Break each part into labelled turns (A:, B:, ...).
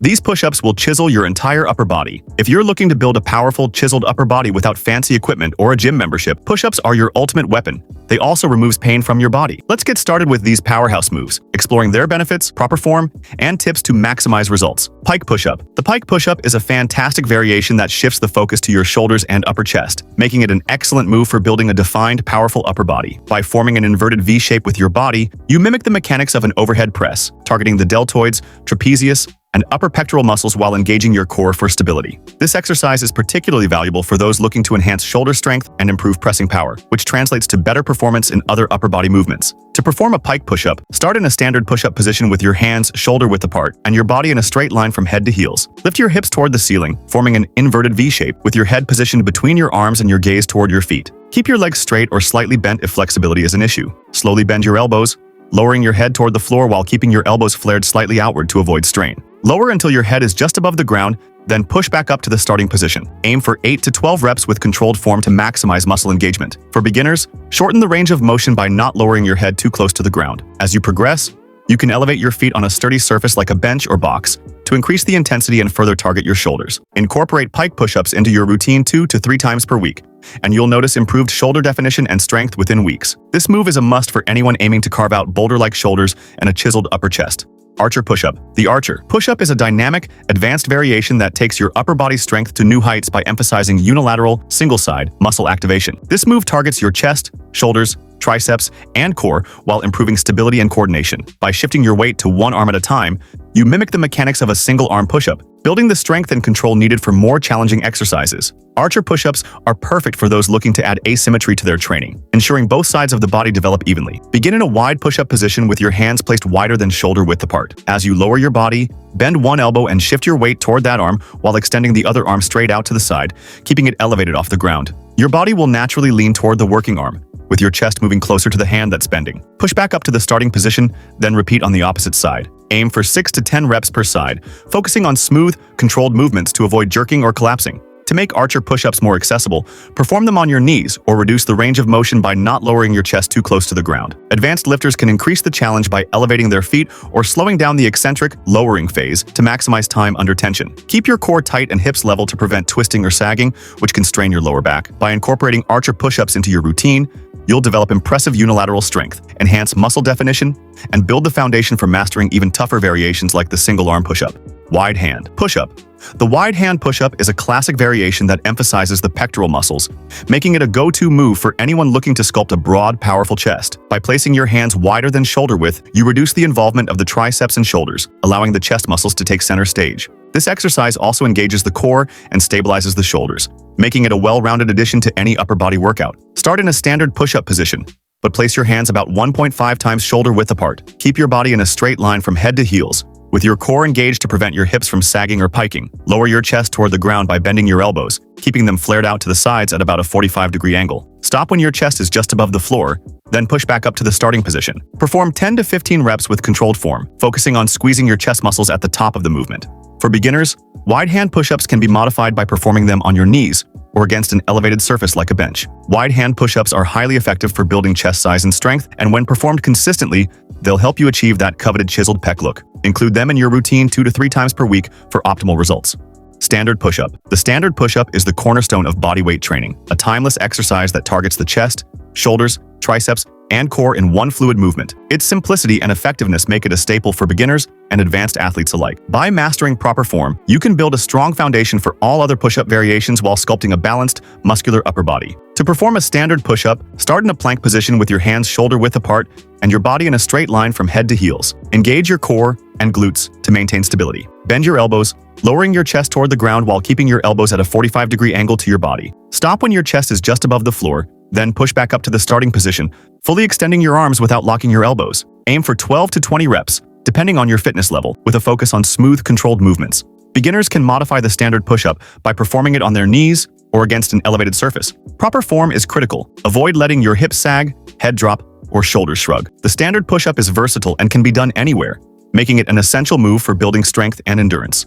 A: These push-ups will chisel your entire upper body. If you're looking to build a powerful, chiseled upper body without fancy equipment or a gym membership, push-ups are your ultimate weapon. They also removes pain from your body. Let's get started with these powerhouse moves, exploring their benefits, proper form, and tips to maximize results. Pike push-up. The pike push-up is a fantastic variation that shifts the focus to your shoulders and upper chest, making it an excellent move for building a defined, powerful upper body. By forming an inverted V shape with your body, you mimic the mechanics of an overhead press, targeting the deltoids, trapezius, and upper pectoral muscles while engaging your core for stability. This exercise is particularly valuable for those looking to enhance shoulder strength and improve pressing power, which translates to better performance in other upper body movements. To perform a pike push-up, start in a standard push-up position with your hands shoulder-width apart and your body in a straight line from head to heels. Lift your hips toward the ceiling, forming an inverted V shape with your head positioned between your arms and your gaze toward your feet. Keep your legs straight or slightly bent if flexibility is an issue. Slowly bend your elbows, lowering your head toward the floor while keeping your elbows flared slightly outward to avoid strain. Lower until your head is just above the ground, then push back up to the starting position. Aim for 8 to 12 reps with controlled form to maximize muscle engagement. For beginners, shorten the range of motion by not lowering your head too close to the ground. As you progress, you can elevate your feet on a sturdy surface like a bench or box to increase the intensity and further target your shoulders. Incorporate pike push-ups into your routine 2 to 3 times per week, and you'll notice improved shoulder definition and strength within weeks. This move is a must for anyone aiming to carve out boulder-like shoulders and a chiseled upper chest. Archer push-up. The archer push-up is a dynamic, advanced variation that takes your upper body strength to new heights by emphasizing unilateral, single-side muscle activation. This move targets your chest, shoulders, triceps, and core while improving stability and coordination. By shifting your weight to one arm at a time, you mimic the mechanics of a single-arm push-up, building the strength and control needed for more challenging exercises. Archer push-ups are perfect for those looking to add asymmetry to their training, ensuring both sides of the body develop evenly. Begin in a wide push-up position with your hands placed wider than shoulder-width apart. As you lower your body, bend one elbow and shift your weight toward that arm while extending the other arm straight out to the side, keeping it elevated off the ground. Your body will naturally lean toward the working arm, with your chest moving closer to the hand that's bending. Push back up to the starting position, then repeat on the opposite side. Aim for 6 to 10 reps per side, focusing on smooth, controlled movements to avoid jerking or collapsing. To make archer push-ups more accessible, perform them on your knees or reduce the range of motion by not lowering your chest too close to the ground. Advanced lifters can increase the challenge by elevating their feet or slowing down the eccentric, lowering phase to maximize time under tension. Keep your core tight and hips level to prevent twisting or sagging, which can strain your lower back. By incorporating archer push-ups into your routine, you'll develop impressive unilateral strength, enhance muscle definition, and build the foundation for mastering even tougher variations like the single-arm push-up. Wide hand push-up. The wide hand push-up is a classic variation that emphasizes the pectoral muscles, making it a go-to move for anyone looking to sculpt a broad, powerful chest. By placing your hands wider than shoulder width, you reduce the involvement of the triceps and shoulders, allowing the chest muscles to take center stage. This exercise also engages the core and stabilizes the shoulders, making it a well-rounded addition to any upper body workout. Start in a standard push-up position, but place your hands about 1.5 times shoulder width apart. Keep your body in a straight line from head to heels, with your core engaged to prevent your hips from sagging or piking. Lower your chest toward the ground by bending your elbows, keeping them flared out to the sides at about a 45-degree angle. Stop when your chest is just above the floor, then push back up to the starting position. Perform 10 to 15 reps with controlled form, focusing on squeezing your chest muscles at the top of the movement. For beginners, wide hand push-ups can be modified by performing them on your knees or against an elevated surface like a bench. Wide hand push-ups are highly effective for building chest size and strength, and when performed consistently, they'll help you achieve that coveted chiseled pec look. Include them in your routine 2 to 3 times per week for optimal results. Standard push-up. The standard push-up is the cornerstone of bodyweight training, a timeless exercise that targets the chest, shoulders, triceps, and core in one fluid movement. Its simplicity and effectiveness make it a staple for beginners and advanced athletes alike. By mastering proper form, you can build a strong foundation for all other push-up variations while sculpting a balanced, muscular upper body. To perform a standard push-up, start in a plank position with your hands shoulder-width apart and your body in a straight line from head to heels. Engage your core and glutes to maintain stability. Bend your elbows, lowering your chest toward the ground while keeping your elbows at a 45-degree angle to your body. Stop when your chest is just above the floor, then push back up to the starting position, fully extending your arms without locking your elbows. Aim for 12 to 20 reps, depending on your fitness level, with a focus on smooth, controlled movements. Beginners can modify the standard push-up by performing it on their knees or against an elevated surface. Proper form is critical. Avoid letting your hips sag, head drop, or shoulders shrug. The standard push-up is versatile and can be done anywhere, making it an essential move for building strength and endurance.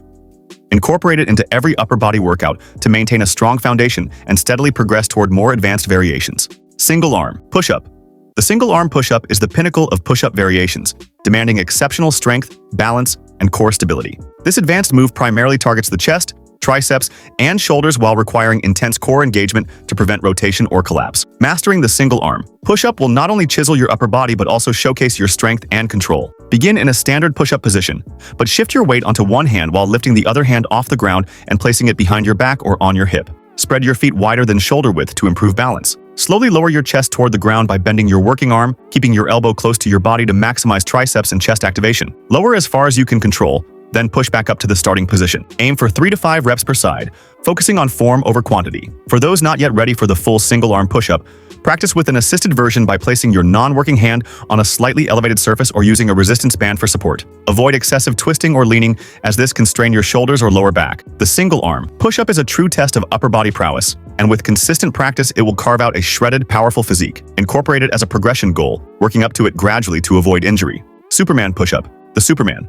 A: Incorporate it into every upper body workout to maintain a strong foundation and steadily progress toward more advanced variations. Single arm push-up. The single arm push-up is the pinnacle of push-up variations, demanding exceptional strength, balance, and core stability. This advanced move primarily targets the chest, triceps, and shoulders while requiring intense core engagement to prevent rotation or collapse. Mastering the single arm push-up will not only chisel your upper body but also showcase your strength and control. Begin in a standard push-up position, but shift your weight onto one hand while lifting the other hand off the ground and placing it behind your back or on your hip. Spread your feet wider than shoulder width to improve balance. Slowly lower your chest toward the ground by bending your working arm, keeping your elbow close to your body to maximize triceps and chest activation. Lower as far as you can control, then push back up to the starting position. Aim for 3 to 5 reps per side, focusing on form over quantity. For those not yet ready for the full single-arm push-up, practice with an assisted version by placing your non-working hand on a slightly elevated surface or using a resistance band for support. Avoid excessive twisting or leaning, as this can strain your shoulders or lower back. The single-arm push-up is a true test of upper body prowess, and with consistent practice, it will carve out a shredded, powerful physique. Incorporate it as a progression goal, working up to it gradually to avoid injury. Superman push-up. The Superman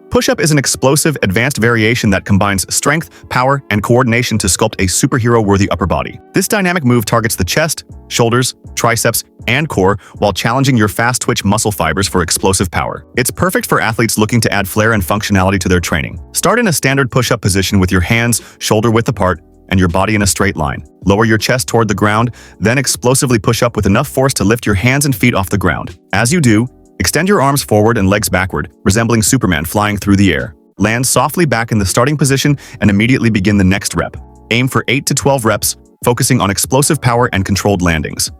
A: push-up is an explosive, advanced variation that combines strength, power, and coordination to sculpt a superhero-worthy upper body. This dynamic move targets the chest, shoulders, triceps, and core while challenging your fast-twitch muscle fibers for explosive power. It's perfect for athletes looking to add flair and functionality to their training. Start in a standard push-up position with your hands shoulder-width apart and your body in a straight line. Lower your chest toward the ground, then explosively push up with enough force to lift your hands and feet off the ground. As you do, extend your arms forward and legs backward, resembling Superman flying through the air. Land softly back in the starting position and immediately begin the next rep. Aim for 8 to 12 reps, focusing on explosive power and controlled landings.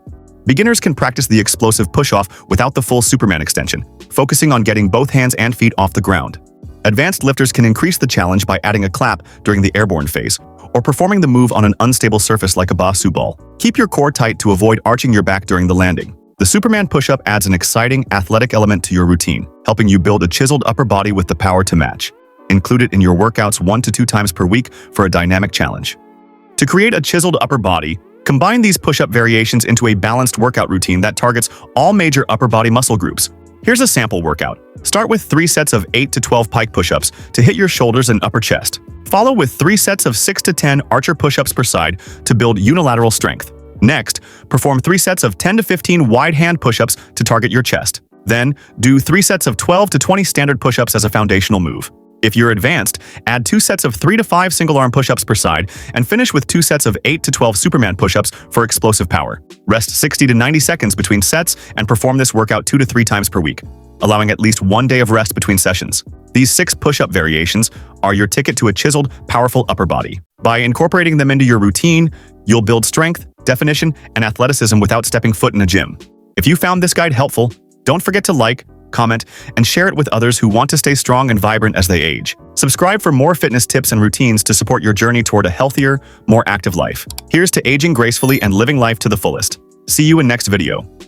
A: Beginners can practice the explosive push-off without the full Superman extension, focusing on getting both hands and feet off the ground. Advanced lifters can increase the challenge by adding a clap during the airborne phase, or performing the move on an unstable surface like a baseball ball. Keep your core tight to avoid arching your back during the landing. The Superman push-up adds an exciting, athletic element to your routine, helping you build a chiseled upper body with the power to match. Include it in your workouts 1 to 2 times per week for a dynamic challenge. To create a chiseled upper body, combine these push-up variations into a balanced workout routine that targets all major upper body muscle groups. Here's a sample workout. Start with 3 sets of 8 to 12 pike push-ups to hit your shoulders and upper chest. Follow with 3 sets of 6 to 10 archer push-ups per side to build unilateral strength. Next, perform 3 sets of 10 to 15 wide hand push-ups to target your chest. Then, do 3 sets of 12 to 20 standard push-ups as a foundational move. If you're advanced, add 2 sets of 3 to 5 single-arm push-ups per side and finish with 2 sets of 8 to 12 Superman push-ups for explosive power. Rest 60 to 90 seconds between sets and perform this workout 2 to 3 times per week, allowing at least 1 day of rest between sessions. These 6 push-up variations are your ticket to a chiseled, powerful upper body. By incorporating them into your routine, you'll build strength, definition, and athleticism without stepping foot in a gym. If you found this guide helpful, don't forget to like, comment, and share it with others who want to stay strong and vibrant as they age. Subscribe for more fitness tips and routines to support your journey toward a healthier, more active life. Here's to aging gracefully and living life to the fullest. See you in next video.